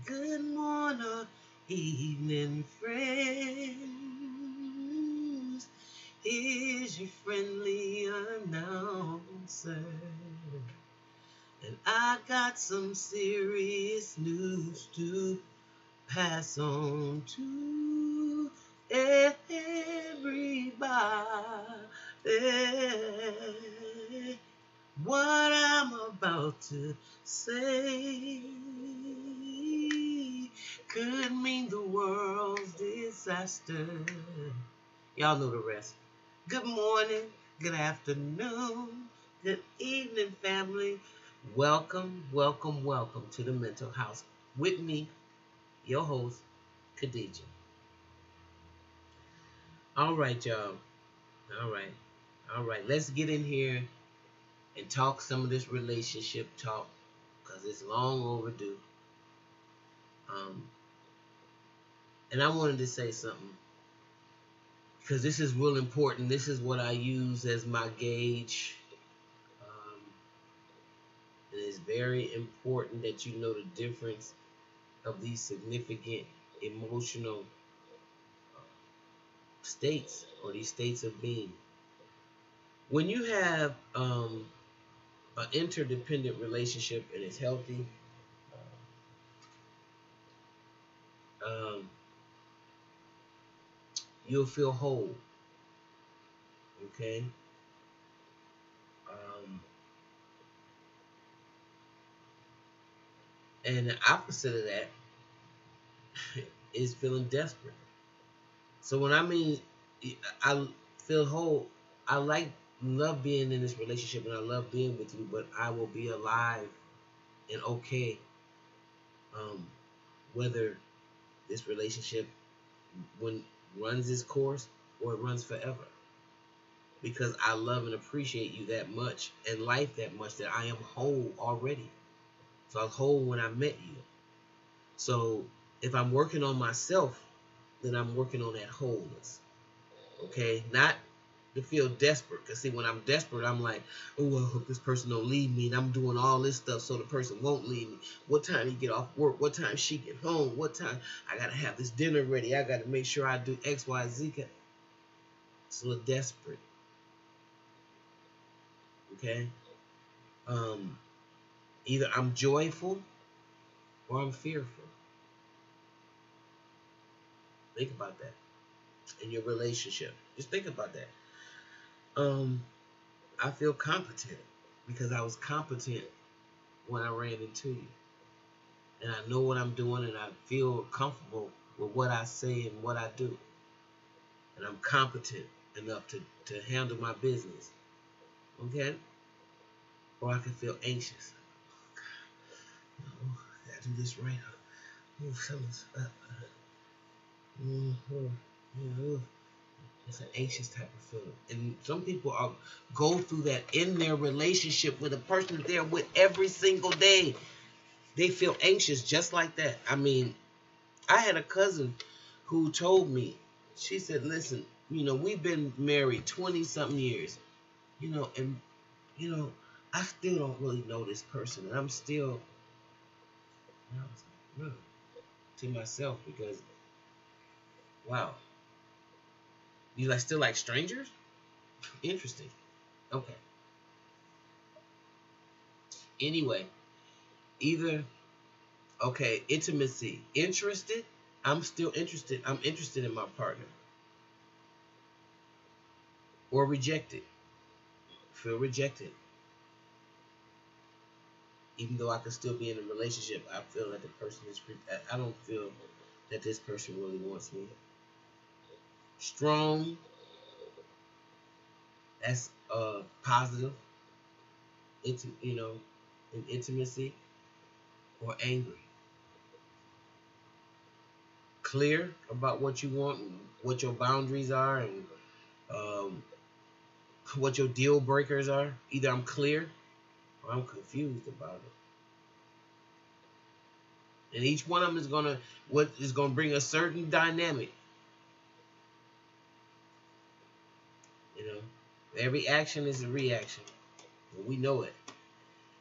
Good morning, evening, friends. Here's your friendly announcer. And I got some serious news to pass on to everybody. What I'm about to say could mean the world's disaster. Y'all know the rest. Good morning, good afternoon, good evening, family. Welcome, welcome, welcome to the Mental House with me, your host, Khadijah. All right, y'all. All right. All right. Let's get in here and talk some of this relationship talk because it's long overdue. Um, and I wanted to say something because this is real important. This is what I use as my gauge. And it's very important that you know the difference of these significant emotional states or these states of being. When you have an interdependent relationship and it's healthy, um, you'll feel whole. Okay. Um, and the opposite of that is feeling desperate. So when I mean I feel whole, I love being in this relationship and I love being with you, but I will be alive and okay um, whether this relationship when runs its course or it runs forever. Because I love and appreciate you that much and life that much that I am whole already. So I was whole when I met you. So if I'm working on myself, then I'm working on that wholeness. Okay? Not to feel desperate. Because see, when I'm desperate, I'm like, oh, I hope this person don't leave me. And I'm doing all this stuff so the person won't leave me. What time he get off work? What time she get home? What time I got to have this dinner ready? I got to make sure I do X, Y, Z. It's a little desperate. Okay? Um, Either I'm joyful or I'm fearful. Think about that in your relationship. Just think about that. I feel competent because I was competent when I ran into you. And I know what I'm doing and I feel comfortable with what I say and what I do. And I'm competent enough to handle my business. Okay? Or I can feel anxious. Oh, I gotta do this right. Oh, something's up. It's an anxious type of feeling. And some people go through that in their relationship with a person that they're with every single day. They feel anxious just like that. I mean, I had a cousin who told me, she said, listen, we've been married 20 something years, and, I still don't really know this person. And I'm still, I was like, really, to myself because, wow, you still like strangers? Interesting. Okay. Anyway, either, okay, intimacy, interested, I'm still interested. I'm interested in my partner. Or rejected. Feel rejected. Even though I could still be in a relationship, I feel that the person is, I don't feel that this person really wants me. Strong, that's positive, in intimacy, or angry. Clear about what you want, and what your boundaries are, and um, what your deal breakers are. Either I'm clear or I'm confused about it. And each one of them is gonna bring a certain dynamic. You know, every action is a reaction. We know it.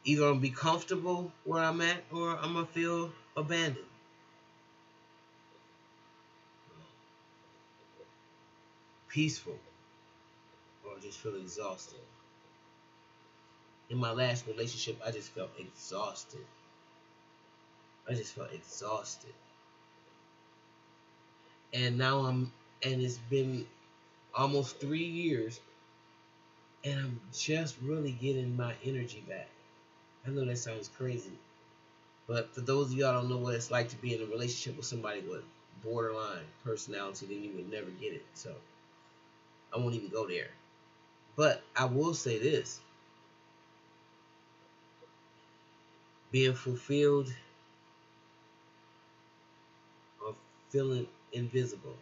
Either I'm gonna be comfortable where I'm at, or I'm gonna feel abandoned. peaceful or just feel exhausted. In my last relationship, I just felt exhausted. I just felt exhausted. And now and it's been almost 3 years, and I'm just really getting my energy back. I know that sounds crazy, but for those of y'all don't know what it's like to be in a relationship with somebody with borderline personality, then you would never get it. So I won't even go there. But I will say this. Being fulfilled or feeling invisible.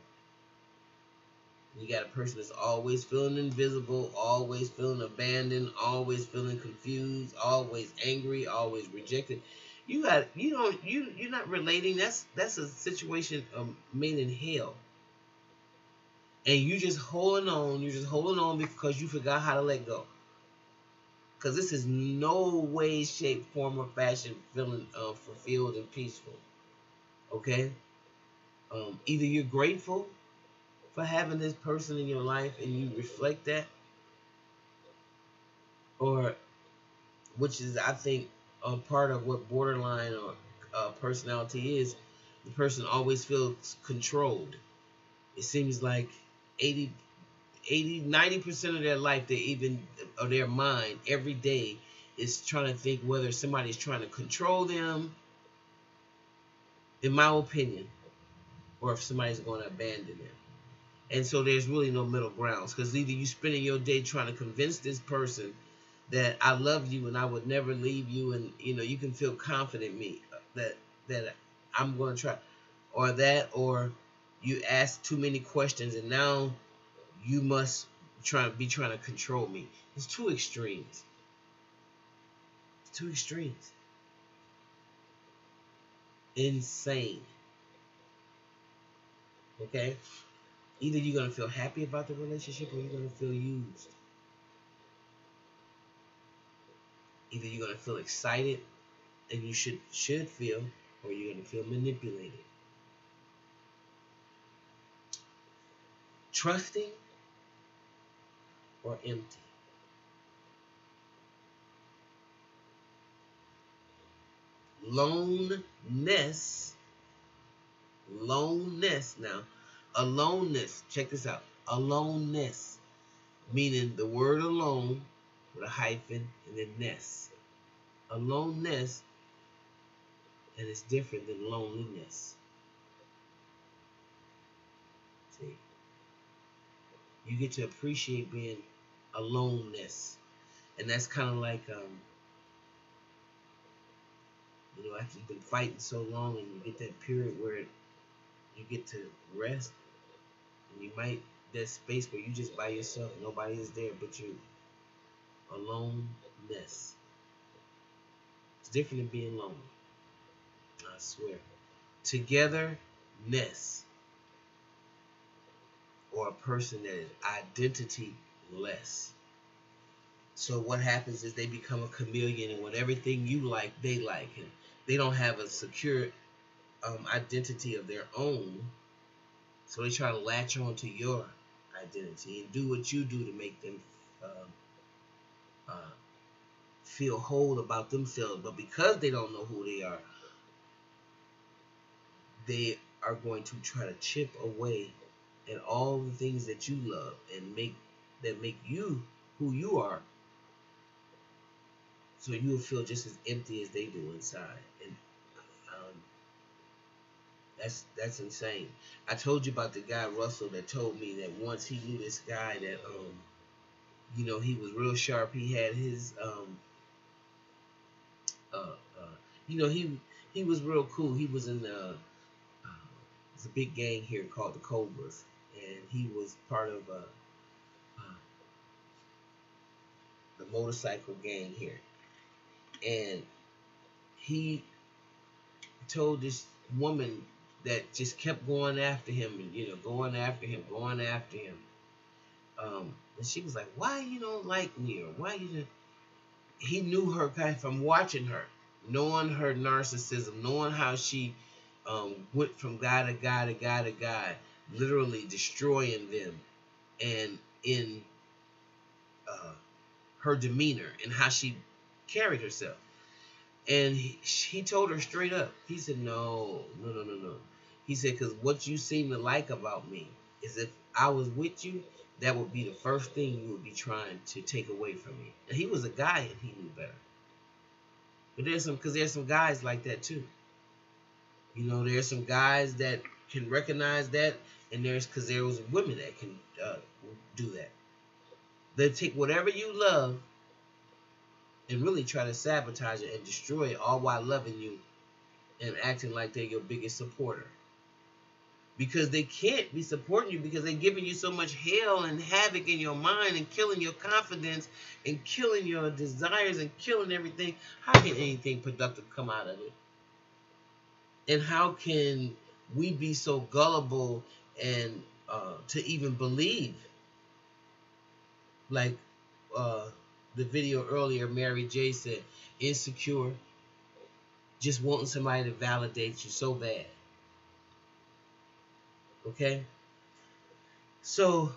You got a person that's always feeling invisible, always feeling abandoned, always feeling confused, always angry, always rejected. You're not relating. That's a situation made in hell. And you just holding on. You're just holding on because you forgot how to let go. Because this is no way, shape, form, or fashion feeling fulfilled and peaceful. Okay? Either you're grateful for having this person in your life and you reflect that, or which is, I think, a part of what borderline or personality is. The person always feels controlled. It seems like 90% of their life, or their mind every day is trying to think whether somebody's trying to control them, in my opinion, or if somebody's going to abandon them. And so there's really no middle grounds, because either you spending your day trying to convince this person that I love you and I would never leave you, and you can feel confident in me that I'm going to try, or you ask too many questions and now you must be trying to control me. It's two extremes. It's two extremes. Insane. Okay? Either you're going to feel happy about the relationship or you're going to feel used. Either you're going to feel excited, and you should feel, or you're going to feel manipulated. Trusting or empty. Loneness now. Aloneness, check this out. Aloneness, meaning the word alone with a hyphen and then ness. Aloneness, and it's different than loneliness. See, you get to appreciate being aloneness, and that's kind of like after you've been fighting so long, and you get that period where you get to rest, and you might that space where you just by yourself, nobody is there but you. Aloneness. It's different than being lonely. I swear. Togetherness, or a person that is identity-less. So what happens is they become a chameleon, and when everything you like, they like, and they don't have a secure identity of their own. So they try to latch on to your identity and do what you do to make them feel whole about themselves. But because they don't know who they are going to try to chip away at all the things that you love and make you who you are, so you will feel just as empty as they do inside. And that's insane. I told you about the guy Russell that told me that once he knew this guy that he was real sharp. He had his he was real cool. He was in it's a big gang here called the Cobras, and he was part of the motorcycle gang here. And he told this woman that just kept going after him, and going after him. And she was like, "Why you don't like me? Or why you?" He knew her kind of from watching her, knowing her narcissism, knowing how she went from guy to guy to guy to guy, literally destroying them and in her demeanor and how she carried herself. And he told her straight up. He said, no. He said, because what you seem to like about me is if I was with you, that would be the first thing you would be trying to take away from me. And he was a guy and he knew better. But there's some guys like that too. You know, there's some guys that can recognize that, and because there was women that can do that. They take whatever you love and really try to sabotage it and destroy it, all while loving you and acting like they're your biggest supporter. Because they can't be supporting you because they're giving you so much hell and havoc in your mind and killing your confidence and killing your desires and killing everything. How can anything productive come out of it? And how can we be so gullible and to even believe? Like the video earlier, Mary J said, insecure, just wanting somebody to validate you so bad. Okay? So,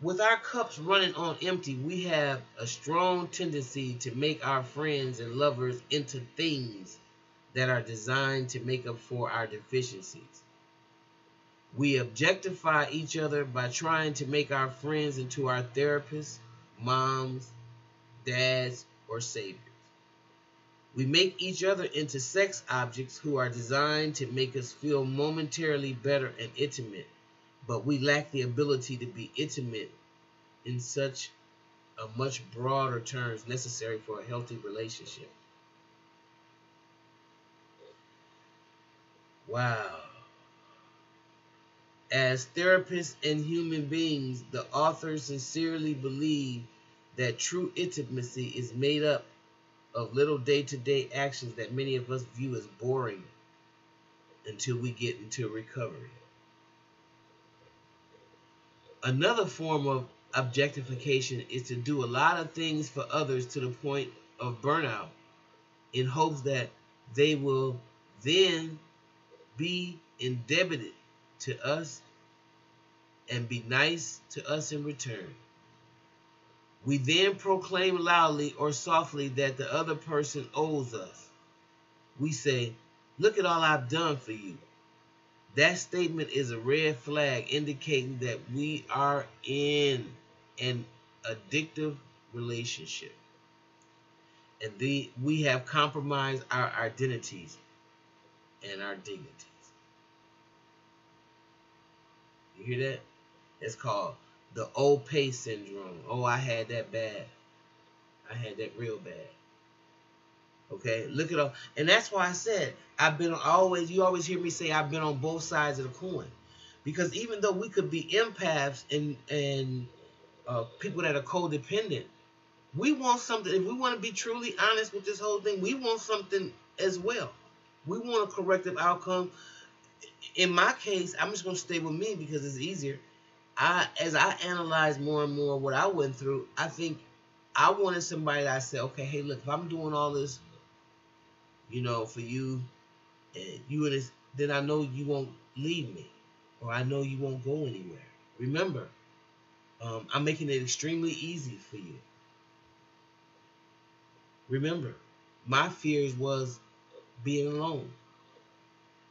with our cups running on empty, we have a strong tendency to make our friends and lovers into things that are designed to make up for our deficiencies. We objectify each other by trying to make our friends into our therapists, moms, dads, or saviors. We make each other into sex objects who are designed to make us feel momentarily better and intimate, but we lack the ability to be intimate in such a much broader terms necessary for a healthy relationship. Wow. As therapists and human beings, the author sincerely believe that true intimacy is made up of little day-to-day actions that many of us view as boring until we get into recovery. Another form of objectification is to do a lot of things for others to the point of burnout in hopes that they will then be indebted to us and be nice to us in return. We then proclaim loudly or softly that the other person owes us. We say, look at all I've done for you. That statement is a red flag indicating that we are in an addictive relationship. And we have compromised our identities and our dignities. You hear that? It's called the old pace syndrome. Oh, I had that bad. I had that real bad. Okay, look at all, and that's why I said you always hear me say I've been on both sides of the coin, because even though we could be empaths and people that are codependent, we want something. If we want to be truly honest with this whole thing, we want something as well. We want a corrective outcome. In my case, I'm just going to stay with me because it's easier. As I analyze more and more what I went through, I think I wanted somebody that I said, okay, hey, look, if I'm doing all this, for you, and then I know you won't leave me, or I know you won't go anywhere. Remember, I'm making it extremely easy for you. Remember, my fears was being alone,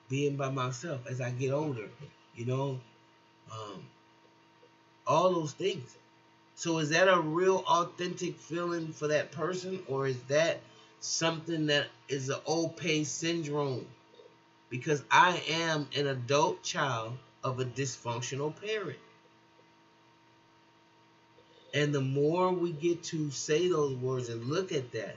being by myself as I get older, all those things. So is that a real authentic feeling for that person, or is that something that is an old pace syndrome? Because I am an adult child of a dysfunctional parent. And the more we get to say those words and look at that,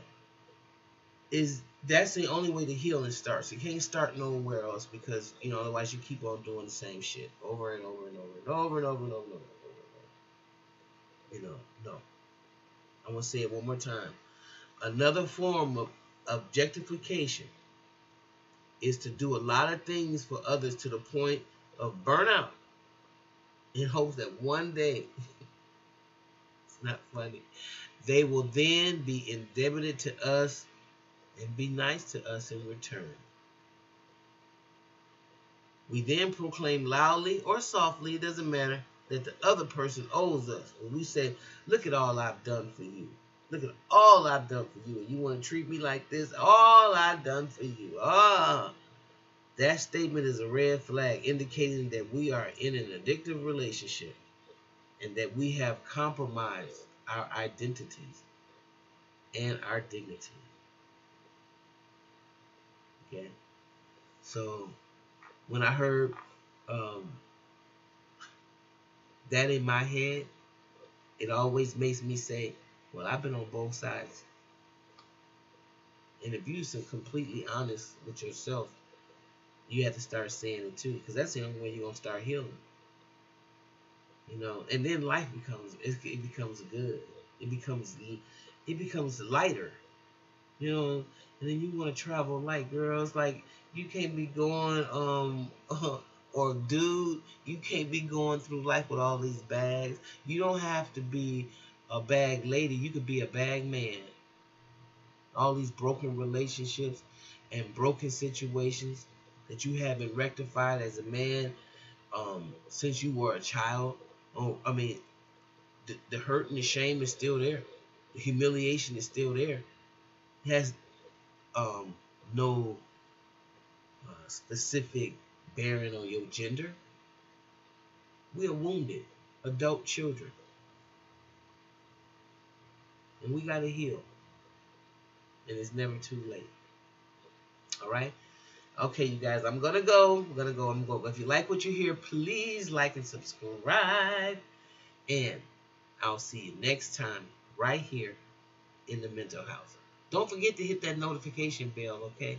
that's the only way the healing starts. It can't start nowhere else, because otherwise you keep on doing the same shit over and over and over and over and over and over and over. No. I'm going to say it one more time. Another form of objectification is to do a lot of things for others to the point of burnout in hopes that one day, it's not funny, they will then be indebted to us and be nice to us in return. We then proclaim loudly or softly, it doesn't matter, that the other person owes us. When we say, look at all I've done for you. Look at all I've done for you. And you want to treat me like this? All I've done for you. That statement is a red flag indicating that we are in an addictive relationship and that we have compromised our identities and our dignity. Okay? So when I heard that in my head, it always makes me say, well, I've been on both sides. And if you're completely honest with yourself, you have to start saying it too, because that's the only way you're going to start healing. You know, and then life becomes good. It becomes lighter. You know, and then you want to travel light, girls. Like, you can't be going or dude, you can't be going through life with all these bags. You don't have to be a bag lady. You could be a bag man. All these broken relationships and broken situations that you haven't rectified as a man since you were a child. I mean, the hurt and the shame is still there. The humiliation is still there. It has no specific bearing on your gender. We are wounded adult children, and we gotta heal. And it's never too late. All right. Okay, you guys, I'm gonna go. If you like what you hear, please like and subscribe. And I'll see you next time right here in the Mental House. Don't forget to hit that notification bell, okay?